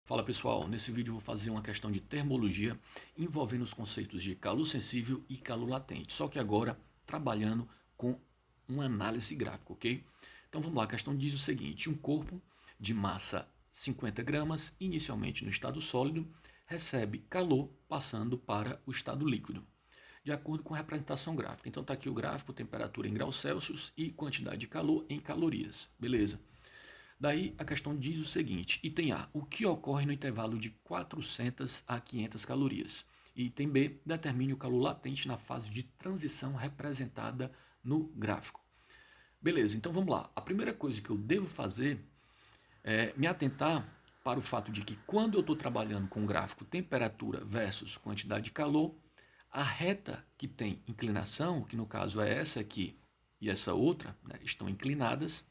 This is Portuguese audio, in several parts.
Fala pessoal, nesse vídeo eu vou fazer uma questão de termologia envolvendo os conceitos de calor sensível e calor latente, só que agora trabalhando com uma análise gráfica, ok? Então vamos lá, a questão diz o seguinte: um corpo de massa 50 gramas, inicialmente no estado sólido, recebe calor passando para o estado líquido, de acordo com a representação gráfica. Então está aqui o gráfico, temperatura em graus Celsius e quantidade de calor em calorias, beleza? Daí a questão diz o seguinte: item A, o que ocorre no intervalo de 400 a 500 calorias? Item B, determine o calor latente na fase de transição representada no gráfico. Beleza, então vamos lá. A primeira coisa que eu devo fazer é me atentar para o fato de que quando eu estou trabalhando com o gráfico temperatura versus quantidade de calor, a reta que tem inclinação, que no caso é essa aqui e essa outra, né, estão inclinadas,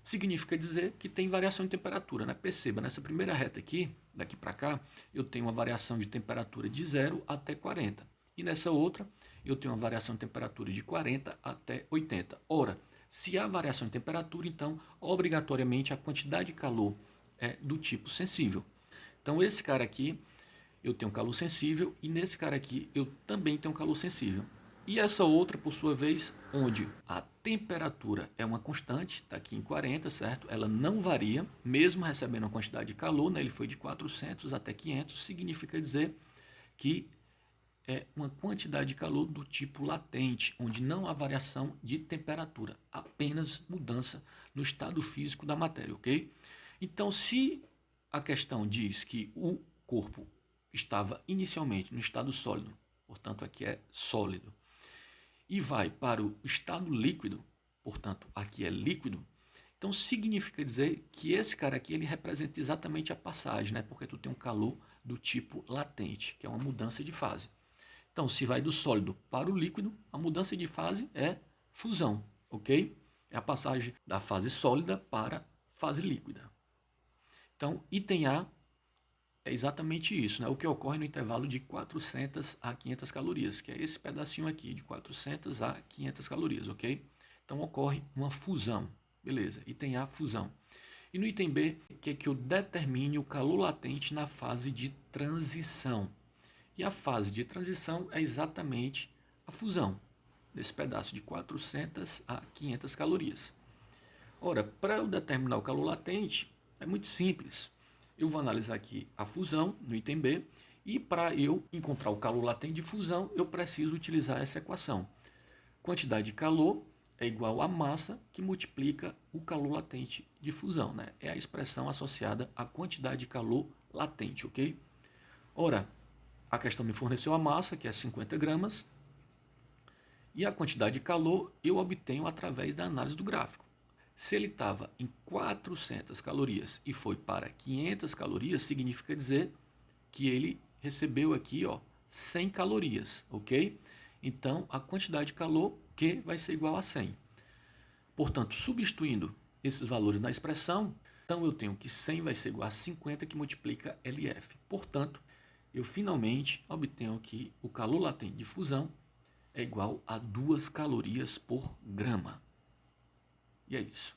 significa dizer que tem variação de temperatura, né? Perceba, nessa primeira reta aqui, daqui para cá, eu tenho uma variação de temperatura de 0 até 40. E nessa outra, eu tenho uma variação de temperatura de 40 até 80. Ora, se há variação de temperatura, então, obrigatoriamente, a quantidade de calor é do tipo sensível. Então, esse cara aqui, eu tenho calor sensível, e nesse cara aqui, eu também tenho calor sensível. E essa outra, por sua vez, onde a temperatura é uma constante, está aqui em 40, certo? Ela não varia, mesmo recebendo uma quantidade de calor, né? Ele foi de 400 até 500, significa dizer que é uma quantidade de calor do tipo latente, onde não há variação de temperatura, apenas mudança no estado físico da matéria, ok? Então, se a questão diz que o corpo estava inicialmente no estado sólido, portanto aqui é sólido, e vai para o estado líquido, portanto aqui é líquido, então significa dizer que esse cara aqui ele representa exatamente a passagem, né? Porque tu tem um calor do tipo latente, que é uma mudança de fase. Então, se vai do sólido para o líquido, a mudança de fase é fusão, ok? É a passagem da fase sólida para a fase líquida. Então, item A é exatamente isso, né? O que ocorre no intervalo de 400 a 500 calorias, que é esse pedacinho aqui, de 400 a 500 calorias, ok? Então ocorre uma fusão, beleza? Item A, fusão. E no item B, que é que eu determine o calor latente na fase de transição. E a fase de transição é exatamente a fusão, desse pedaço de 400 a 500 calorias. Ora, para eu determinar o calor latente, é muito simples. Eu vou analisar aqui a fusão no item B e para eu encontrar o calor latente de fusão, eu preciso utilizar essa equação. Quantidade de calor é igual a massa que multiplica o calor latente de fusão, né? É a expressão associada à quantidade de calor latente, ok? Ora, a questão me forneceu a massa, que é 50 gramas, e a quantidade de calor eu obtenho através da análise do gráfico. Se ele estava em 400 calorias e foi para 500 calorias, significa dizer que ele recebeu aqui, ó, 100 calorias, ok? Então, a quantidade de calor Q vai ser igual a 100. Portanto, substituindo esses valores na expressão, então eu tenho que 100 vai ser igual a 50, que multiplica LF. Portanto, eu finalmente obtenho que o calor latente de fusão é igual a 2 calorias por grama. E é isso.